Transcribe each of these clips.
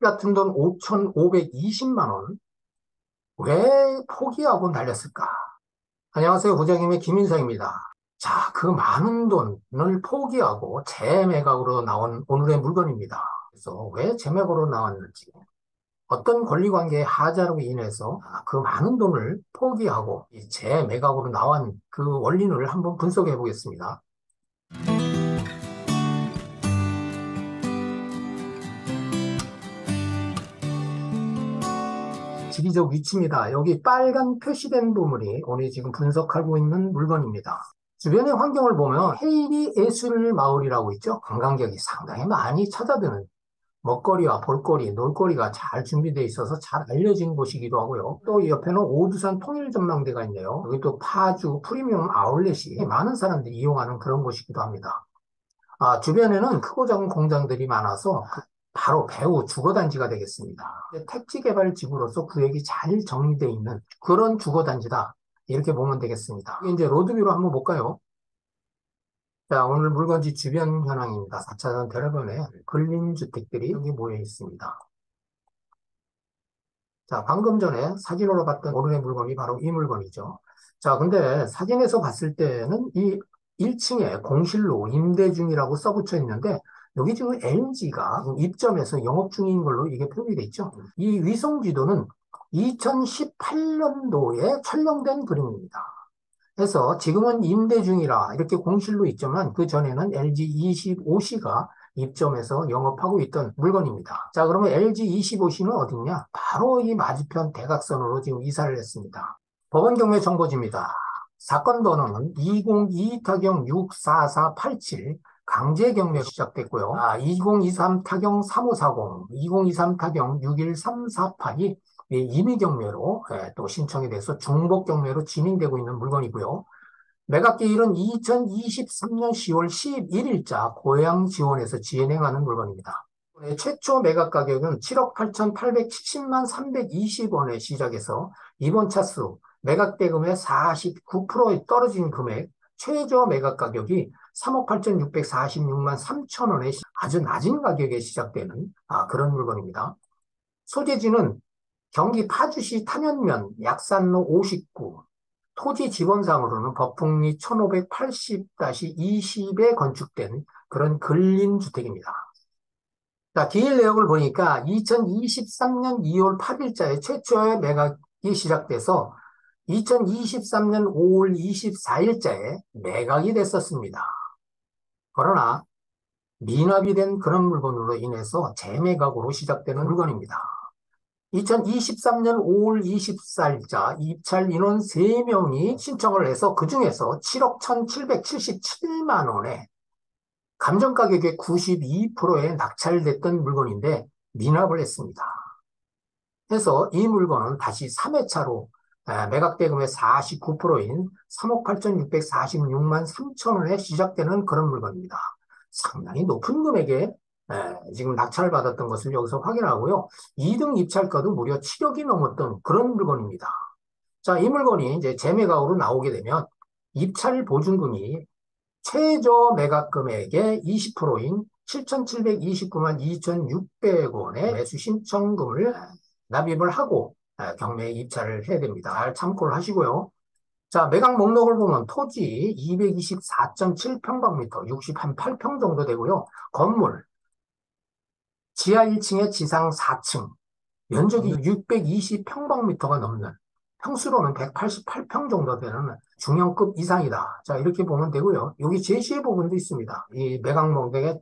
같은 돈 5,520만 원. 왜 포기하고 날렸을까? 안녕하세요. 부장님의 김인성입니다. 자, 그 많은 돈을 포기하고 재매각으로 나온 오늘의 물건입니다. 그래서 왜 재매각으로 나왔는지, 어떤 권리관계의 하자로 인해서 그 많은 돈을 포기하고 이 재매각으로 나온 그 원인을 한번 분석해 보겠습니다. 지리적 위치입니다. 여기 빨간 표시된 부분이 오늘 지금 분석하고 있는 물건입니다. 주변의 환경을 보면 헤이리 예술 마을이라고 있죠. 관광객이 상당히 많이 찾아드는 먹거리와 볼거리, 놀거리가 잘 준비되어 있어서 잘 알려진 곳이기도 하고요. 또 옆에는 오두산 통일전망대가 있네요. 여기 또 파주 프리미엄 아울렛이 많은 사람들이 이용하는 그런 곳이기도 합니다. 주변에는 크고 작은 공장들이 많아서 바로 배후 주거단지가 되겠습니다. 택지개발지구로서 구역이 잘 정리되어 있는 그런 주거단지다. 이렇게 보면 되겠습니다. 이제 로드뷰로 한번 볼까요? 자, 오늘 물건지 주변 현황입니다. 4차선 대로변에 근린주택들이 여기 모여 있습니다. 자, 방금 전에 사진으로 봤던 오른의 물건이 바로 이 물건이죠. 자, 근데 사진에서 봤을 때는 이 1층에 공실로 임대 중이라고 써붙여 있는데 여기 지금 LG가 입점해서 영업 중인 걸로 이게 표기돼 있죠. 이 위성 지도는 2018년도에 촬영된 그림입니다. 그래서 지금은 임대 중이라 이렇게 공실로 있지만 그 전에는 LG25C가 입점해서 영업하고 있던 물건입니다. 자, 그러면 LG25C는 어디냐? 바로 이 맞은편 대각선으로 지금 이사를 했습니다. 법원 경매 정보지입니다. 사건 번호는 2022-64487 강제 경매 시작됐고요. 2023 타경 3540, 2023 타경 61348이 임의 경매로 또 신청이 돼서 중복 경매로 진행되고 있는 물건이고요. 매각 기일은 2023년 10월 11일자 고양 지원에서 진행하는 물건입니다. 최초 매각 가격은 7억 8,870만 320원에 시작해서 이번 차수 매각 대금의 49%에 떨어진 금액 최저 매각 가격이 3억 8,646만 3천원에 아주 낮은 가격에 시작되는 그런 물건입니다. 소재지는 경기 파주시 탄현면 약산로 59, 토지 지번상으로는 법흥리 1580-20에 건축된 그런 근린주택입니다. 자, 기일 내역을 보니까 2023년 2월 8일자에 최초의 매각이 시작돼서 2023년 5월 24일자에 매각이 됐었습니다. 그러나 미납이 된 그런 물건으로 인해서 재매각으로 시작되는 물건입니다. 2023년 5월 24일자 입찰 인원 3명이 신청을 해서 그중에서 7억 1,777만 원에 감정가격의 92%에 낙찰됐던 물건인데 미납을 했습니다. 그래서 이 물건은 다시 3회차로 매각 대금의 49%인 3억 8,646만 3천 원에 시작되는 그런 물건입니다. 상당히 높은 금액에 지금 낙찰을 받았던 것을 여기서 확인하고요. 2등 입찰가도 무려 7억이 넘었던 그런 물건입니다. 자, 이 물건이 이제 재매각으로 나오게 되면 입찰 보증금이 최저 매각 금액의 20%인 7,729만 2,600원의 매수 신청금을 납입을 하고 경매에 입찰을 해야 됩니다. 잘 참고를 하시고요. 자, 매각 목록을 보면 토지 224.7평방미터, 68평 정도 되고요. 건물 지하 1층에 지상 4층, 면적이 620평방미터가 넘는, 평수로는 188평 정도 되는 중형급 이상이다. 자, 이렇게 보면 되고요. 여기 제시의 부분도 있습니다. 이 매각 목록의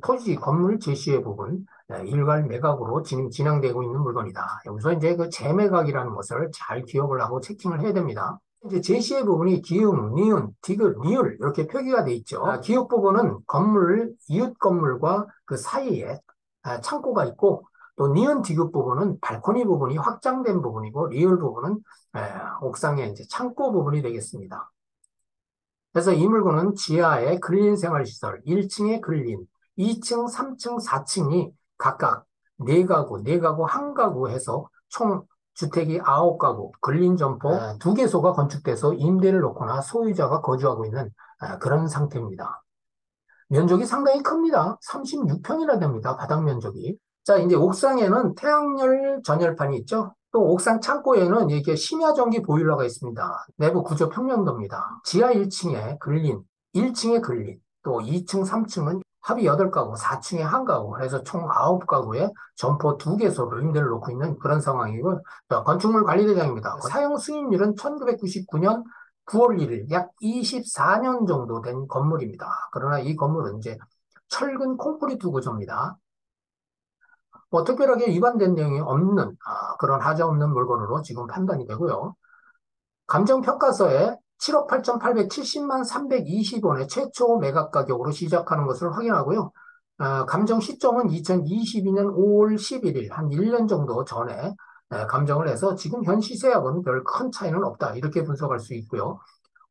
토지 건물 제시의 부분, 일괄 매각으로 진행되고 있는 물건이다. 여기서 이제 그 재매각이라는 것을 잘 기억을 하고 체킹을 해야 됩니다. 이제 제시의 부분이 기역, 니은, 디귿, 리을 이렇게 표기가 돼 있죠. 기역 부분은 건물, 이웃 건물과 그 사이에 창고가 있고 또 니은 디귿 부분은 발코니 부분이 확장된 부분이고 리을 부분은 옥상의 이제 창고 부분이 되겠습니다. 그래서 이 물건은 지하에 근린 생활시설, 1층에 근린, 2층, 3층, 4층이 각각 4가구, 4가구, 1가구 해서 총 주택이 9가구, 근린 점포 2개소가 건축돼서 임대를 놓거나 소유자가 거주하고 있는 그런 상태입니다. 면적이 상당히 큽니다. 36평이나 됩니다. 바닥 면적이. 자, 이제 옥상에는 태양열 전열판이 있죠. 또 옥상 창고에는 이게 심야전기 보일러가 있습니다. 내부 구조 평면도입니다. 지하 1층에 근린, 1층에 근린, 또 2층, 3층은 합이 8가구, 4층에 1가구, 그래서 총 9가구에 점포 2개소로 임대를 놓고 있는 그런 상황이고, 자, 건축물 관리대장입니다. 사용 승인율은 1999년 9월 1일, 약 24년 정도 된 건물입니다. 그러나 이 건물은 이제 철근 콘크리트 구조입니다. 뭐 특별하게 위반된 내용이 없는 그런 하자 없는 물건으로 지금 판단이 되고요. 감정평가서에 7억 8,870만 320원의 최초 매각 가격으로 시작하는 것을 확인하고요. 감정 시점은 2022년 5월 11일, 한 1년 정도 전에 감정을 해서 지금 현 시세하고는 별 큰 차이는 없다. 이렇게 분석할 수 있고요.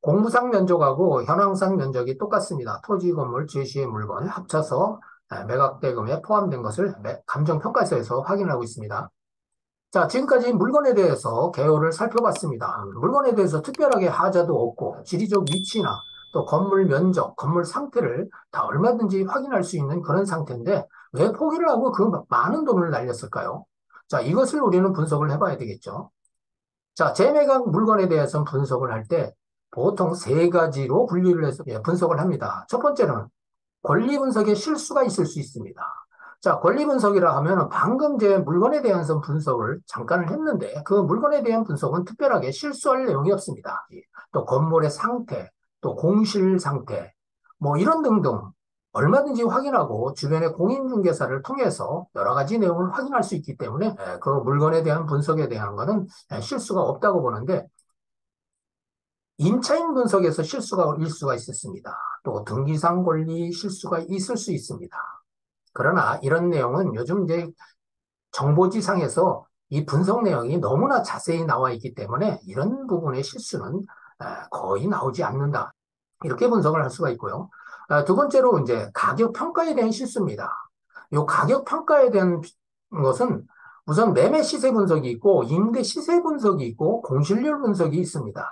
공부상 면적하고 현황상 면적이 똑같습니다. 토지, 건물, 제시의 물건 합쳐서 매각 대금에 포함된 것을 감정평가서에서 확인하고 있습니다. 자, 지금까지 물건에 대해서 개요를 살펴봤습니다. 물건에 대해서 특별하게 하자도 없고 지리적 위치나 또 건물 면적, 건물 상태를 다 얼마든지 확인할 수 있는 그런 상태인데 왜 포기를 하고 그 많은 돈을 날렸을까요? 자, 이것을 우리는 분석을 해봐야 되겠죠. 자, 재매각 물건에 대해서는 분석을 할 때 보통 세 가지로 분류를 해서 분석을 합니다. 첫 번째는 권리 분석에 실수가 있을 수 있습니다. 자, 권리 분석이라 하면 방금 제 물건에 대한 분석을 잠깐 했는데 그 물건에 대한 분석은 특별하게 실수할 내용이 없습니다. 또 건물의 상태, 또 공실 상태, 뭐 이런 등등 얼마든지 확인하고 주변의 공인중개사를 통해서 여러 가지 내용을 확인할 수 있기 때문에 그 물건에 대한 분석에 대한 거는 실수가 없다고 보는데 임차인 분석에서 실수가 일 수가 있었습니다. 또 등기상 권리 실수가 있을 수 있습니다. 그러나 이런 내용은 요즘 이제 정보지상에서 이 분석 내용이 너무나 자세히 나와 있기 때문에 이런 부분의 실수는 거의 나오지 않는다. 이렇게 분석을 할 수가 있고요. 두 번째로 이제 가격 평가에 대한 실수입니다. 이 가격 평가에 대한 것은 우선 매매 시세 분석이 있고 임대 시세 분석이 있고 공실률 분석이 있습니다.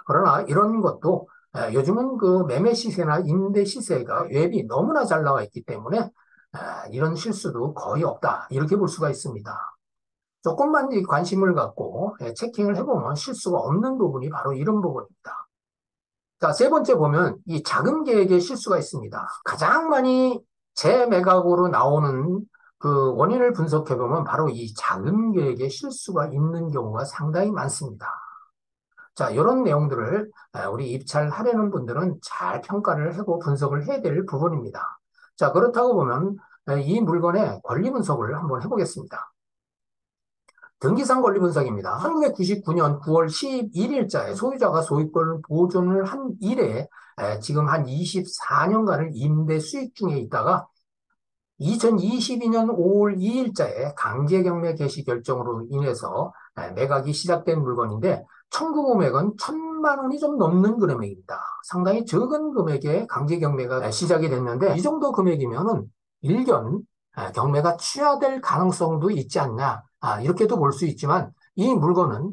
그러나 이런 것도 요즘은 그 매매 시세나 임대 시세가 웹이 너무나 잘 나와 있기 때문에 이런 실수도 거의 없다. 이렇게 볼 수가 있습니다. 조금만 관심을 갖고 체킹을 해보면 실수가 없는 부분이 바로 이런 부분입니다. 자, 세 번째 보면 이 자금 계획에 실수가 있습니다. 가장 많이 재매각으로 나오는 그 원인을 분석해 보면 바로 이 자금 계획에 실수가 있는 경우가 상당히 많습니다. 자, 이런 내용들을 우리 입찰하려는 분들은 잘 평가를 하고 분석을 해야 될 부분입니다. 자, 그렇다고 보면 이 물건의 권리 분석을 한번 해보겠습니다. 등기상 권리 분석입니다. 1999년 9월 11일자에 소유자가 소유권을 보존을 한 이래 지금 한 24년간을 임대 수익 중에 있다가 2022년 5월 2일자에 강제경매 개시 결정으로 인해서 매각이 시작된 물건인데 청구 금액은 1,000만 원이 좀 넘는 금액입니다. 상당히 적은 금액에 강제경매가 시작이 됐는데 이 정도 금액이면은 일견 경매가 취하될 가능성도 있지 않냐 이렇게도 볼 수 있지만 이 물건은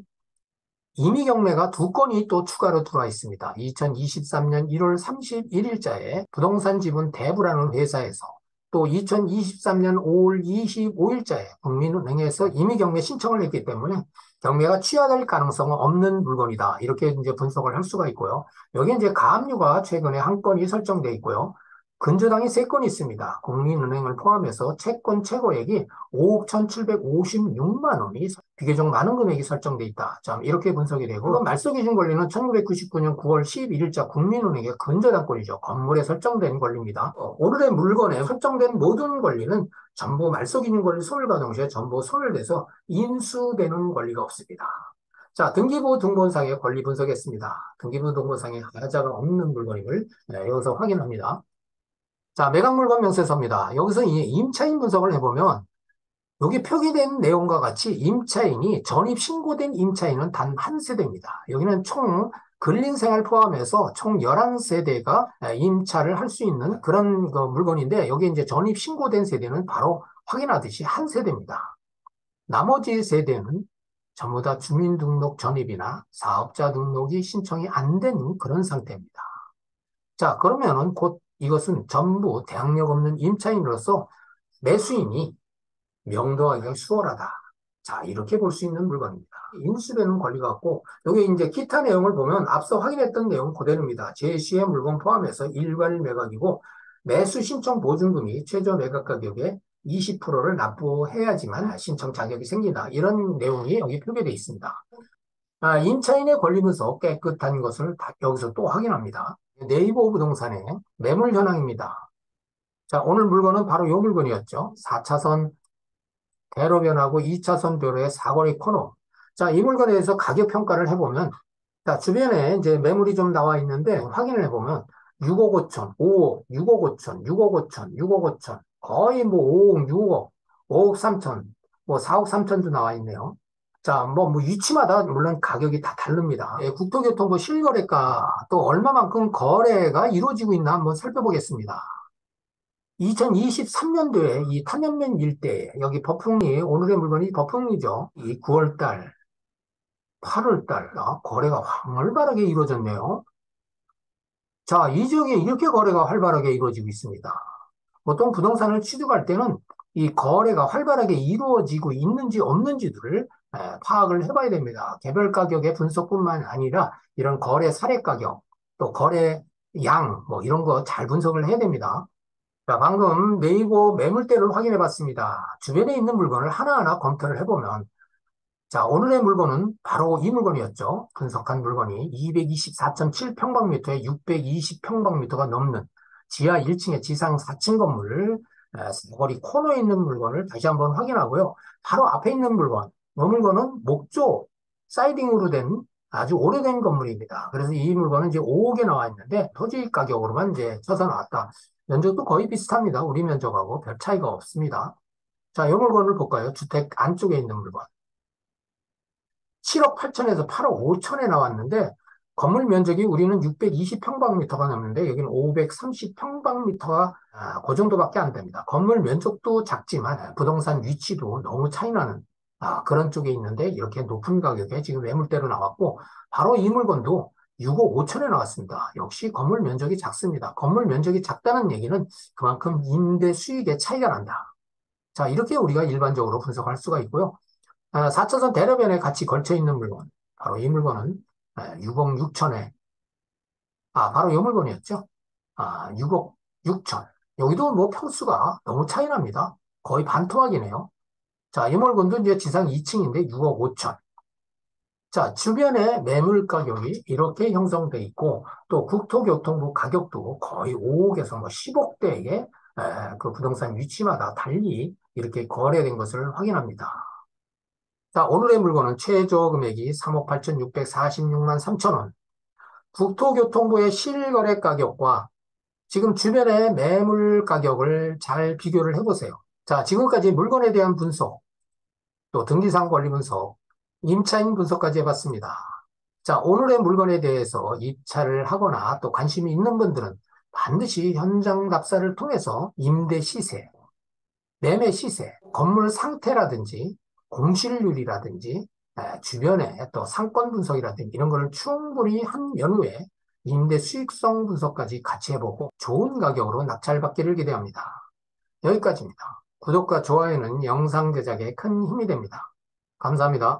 이미 경매가 2건이 또 추가로 들어와 있습니다. 2023년 1월 31일자에 부동산 지분 대부라는 회사에서 또 2023년 5월 25일자에 국민은행에서 이미 경매 신청을 했기 때문에 경매가 취하될 가능성은 없는 물건이다. 이렇게 이제 분석을 할 수가 있고요. 여기 이제 가압류가 최근에 한 건이 설정돼 있고요. 근저당이 3건이 있습니다. 국민은행을 포함해서 채권 최고액이 5억 1,756만 원이 비교적 많은 금액이 설정돼 있다. 자, 이렇게 분석이 되고 이건 말소기준 권리는 1999년 9월 11일자 국민은행의 근저당권이죠. 건물에 설정된 권리입니다. 오늘의 물건에 설정된 모든 권리는 전부 말소기준 권리 소멸과 동시에 전부 소멸돼서 인수되는 권리가 없습니다. 자, 등기부 등본상의 권리 분석했습니다. 등기부 등본상에 하자가 없는 물건임을 여기서 확인합니다. 자, 매각물건 명세서입니다. 여기서 이 임차인 분석을 해보면 여기 표기된 내용과 같이 임차인이 전입 신고된 임차인은 단 한 세대입니다. 여기는 총 근린생활 포함해서 총 11세대가 임차를 할 수 있는 그런 물건인데 여기 이제 전입 신고된 세대는 바로 확인하듯이 한 세대입니다. 나머지 세대는 전부 다 주민등록 전입이나 사업자 등록이 신청이 안 된 그런 상태입니다. 자, 그러면은 곧 이것은 전부 대항력 없는 임차인으로서 매수인이 명도하기가 수월하다. 자, 이렇게 볼 수 있는 물건입니다. 인수되는 권리가 없고, 여기 이제 기타 내용을 보면 앞서 확인했던 내용 그대로입니다. 제시의 물건 포함해서 일괄 매각이고, 매수 신청 보증금이 최저 매각 가격의 20%를 납부해야지만 신청 자격이 생긴다. 이런 내용이 여기 표기되어 있습니다. 임차인의 권리 분석 깨끗한 것을 여기서 또 확인합니다. 네이버 부동산의 매물 현황입니다. 자, 오늘 물건은 바로 이 물건이었죠. 4차선 대로변하고 2차선 도로의 사거리 코너. 자, 이 물건에 대해서 가격 평가를 해보면, 자, 주변에 이제 매물이 좀 나와 있는데, 확인을 해보면, 6억 5천, 5억, 6억 5천, 6억 5천, 6억 5천, 거의 뭐 5억, 6억, 5억 3천, 뭐 4억 3천도 나와 있네요. 자, 뭐 위치마다 물론 가격이 다 다릅니다. 국토교통부 실거래가 또 얼마만큼 거래가 이루어지고 있나 한번 살펴보겠습니다. 2023년도에 이 탐연면 일대에 여기 버풍리 오늘의 물건이 버풍리죠. 이 9월달, 8월달 거래가 활발하게 이루어졌네요. 자, 이 지역에 이렇게 거래가 활발하게 이루어지고 있습니다. 보통 부동산을 취득할 때는 이 거래가 활발하게 이루어지고 있는지 없는지들을 파악을 해봐야 됩니다. 개별 가격의 분석뿐만 아니라 이런 거래 사례 가격, 또 거래 양, 뭐 이런 거 잘 분석을 해야 됩니다. 자, 방금 네이버 매물대를 확인해 봤습니다. 주변에 있는 물건을 하나하나 검토를 해보면, 자, 오늘의 물건은 바로 이 물건이었죠. 분석한 물건이 224.7평방미터에 620평방미터가 넘는 지하 1층에 지상 4층 건물, 사거리 코너에 있는 물건을 다시 한번 확인하고요. 바로 앞에 있는 물건, 이 물건은 목조 사이딩으로 된 아주 오래된 건물입니다. 그래서 이 물건은 이제 5억에 나와 있는데 토지 가격으로만 이제 쳐서 나왔다. 면적도 거의 비슷합니다. 우리 면적하고 별 차이가 없습니다. 자, 이 물건을 볼까요? 주택 안쪽에 있는 물건. 7억 8천에서 8억 5천에 나왔는데 건물 면적이 우리는 620평방미터가 넘는데 여기는 530평방미터가 그 정도밖에 안 됩니다. 건물 면적도 작지만 부동산 위치도 너무 차이나는 그런 쪽에 있는데 이렇게 높은 가격에 지금 매물대로 나왔고 바로 이 물건도 6억 5천에 나왔습니다. 역시 건물 면적이 작습니다. 건물 면적이 작다는 얘기는 그만큼 임대 수익의 차이가 난다. 자, 이렇게 우리가 일반적으로 분석할 수가 있고요. 4차선 대로변에 같이 걸쳐 있는 물건. 바로 이 물건은 6억 6천에, 바로 이 물건이었죠. 6억 6천. 여기도 뭐 평수가 너무 차이 납니다. 거의 반토막이네요. 자, 이 물건도 이제 지상 2층인데 6억 5천. 자, 주변에 매물 가격이 이렇게 형성돼 있고, 또 국토교통부 가격도 거의 5억에서 뭐 10억대에 그 부동산 위치마다 달리 이렇게 거래된 것을 확인합니다. 자, 오늘의 물건은 최저 금액이 3억 8,646만 3천 원. 국토교통부의 실거래 가격과 지금 주변의 매물 가격을 잘 비교를 해보세요. 자, 지금까지 물건에 대한 분석, 또 등기상 권리 분석, 임차인 분석까지 해봤습니다. 자, 오늘의 물건에 대해서 입찰을 하거나 또 관심이 있는 분들은 반드시 현장 답사를 통해서 임대 시세, 매매 시세, 건물 상태라든지 공실률이라든지 주변에 또 상권 분석이라든지 이런 거를 충분히 한 연후에 임대 수익성 분석까지 같이 해보고 좋은 가격으로 낙찰받기를 기대합니다. 여기까지입니다. 구독과 좋아요는 영상 제작에 큰 힘이 됩니다. 감사합니다.